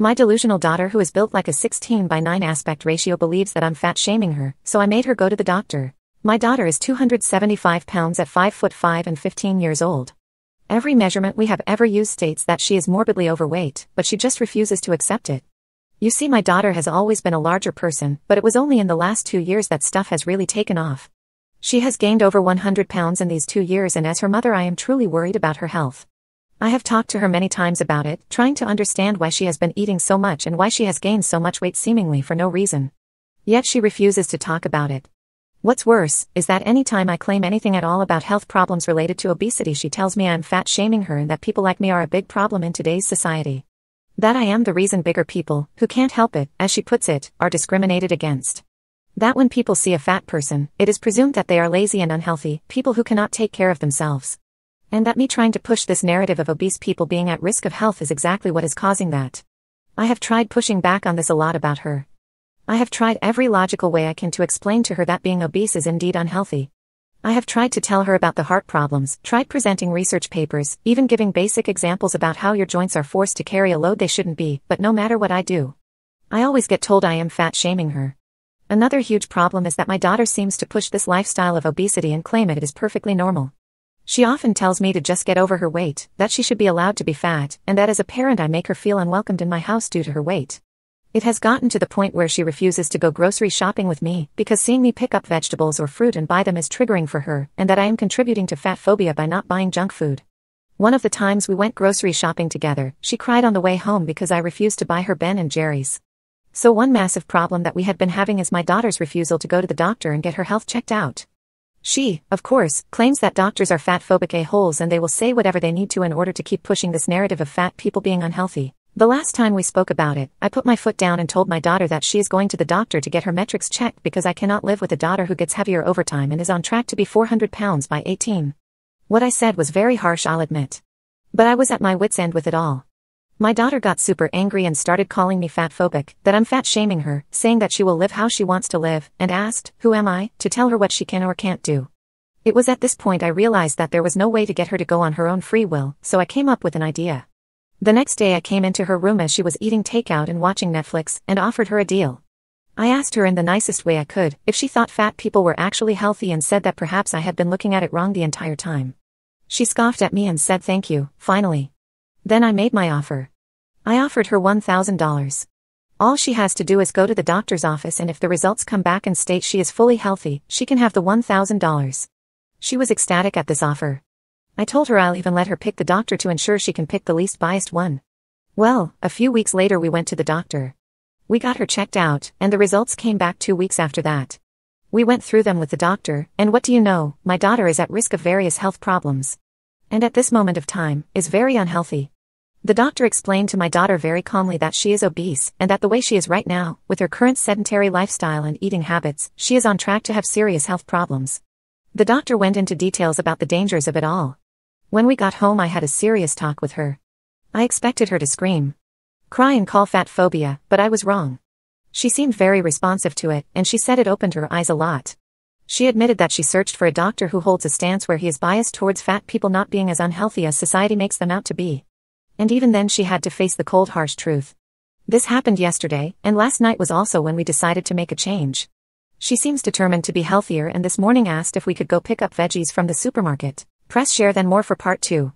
My delusional daughter, who is built like a 16:9 aspect ratio, believes that I'm fat shaming her, so I made her go to the doctor. My daughter is 275 pounds at 5'5" and 15 years old. Every measurement we have ever used states that she is morbidly overweight, but she just refuses to accept it. You see, my daughter has always been a larger person, but it was only in the last 2 years that stuff has really taken off. She has gained over 100 pounds in these 2 years, and as her mother I am truly worried about her health. I have talked to her many times about it, trying to understand why she has been eating so much and why she has gained so much weight seemingly for no reason. Yet she refuses to talk about it. What's worse, is that any time I claim anything at all about health problems related to obesity, she tells me I'm fat shaming her and that people like me are a big problem in today's society. That I am the reason bigger people, who can't help it, as she puts it, are discriminated against. That when people see a fat person, it is presumed that they are lazy and unhealthy, people who cannot take care of themselves. And that me trying to push this narrative of obese people being at risk of health is exactly what is causing that. I have tried pushing back on this a lot about her. I have tried every logical way I can to explain to her that being obese is indeed unhealthy. I have tried to tell her about the heart problems, tried presenting research papers, even giving basic examples about how your joints are forced to carry a load they shouldn't be, but no matter what I do, I always get told I am fat shaming her. Another huge problem is that my daughter seems to push this lifestyle of obesity and claim it is perfectly normal. She often tells me to just get over her weight, that she should be allowed to be fat, and that as a parent I make her feel unwelcomed in my house due to her weight. It has gotten to the point where she refuses to go grocery shopping with me, because seeing me pick up vegetables or fruit and buy them is triggering for her, and that I am contributing to fat phobia by not buying junk food. One of the times we went grocery shopping together, she cried on the way home because I refused to buy her Ben and Jerry's. So one massive problem that we had been having is my daughter's refusal to go to the doctor and get her health checked out. She, of course, claims that doctors are fat-phobic a-holes and they will say whatever they need to in order to keep pushing this narrative of fat people being unhealthy. The last time we spoke about it, I put my foot down and told my daughter that she is going to the doctor to get her metrics checked because I cannot live with a daughter who gets heavier over time and is on track to be 400 pounds by 18. What I said was very harsh, I'll admit. But I was at my wit's end with it all. My daughter got super angry and started calling me fat-phobic, that I'm fat-shaming her, saying that she will live how she wants to live, and asked, who am I, to tell her what she can or can't do. It was at this point I realized that there was no way to get her to go on her own free will, so I came up with an idea. The next day I came into her room as she was eating takeout and watching Netflix, and offered her a deal. I asked her in the nicest way I could, if she thought fat people were actually healthy, and said that perhaps I had been looking at it wrong the entire time. She scoffed at me and said thank you, finally. Then I made my offer. I offered her $1,000. All she has to do is go to the doctor's office, and if the results come back and state she is fully healthy, she can have the $1,000. She was ecstatic at this offer. I told her I'll even let her pick the doctor to ensure she can pick the least biased one. Well, a few weeks later we went to the doctor. We got her checked out, and the results came back 2 weeks after that. We went through them with the doctor, and what do you know, my daughter is at risk of various health problems. And at this moment of time, is very unhealthy. The doctor explained to my daughter very calmly that she is obese, and that the way she is right now, with her current sedentary lifestyle and eating habits, she is on track to have serious health problems. The doctor went into details about the dangers of it all. When we got home I had a serious talk with her. I expected her to scream, cry and call fat phobia, but I was wrong. She seemed very responsive to it, and she said it opened her eyes a lot. She admitted that she searched for a doctor who holds a stance where he is biased towards fat people not being as unhealthy as society makes them out to be. And even then she had to face the cold harsh truth. This happened yesterday, and last night was also when we decided to make a change. She seems determined to be healthier, and this morning asked if we could go pick up veggies from the supermarket. Press share then more for part 2.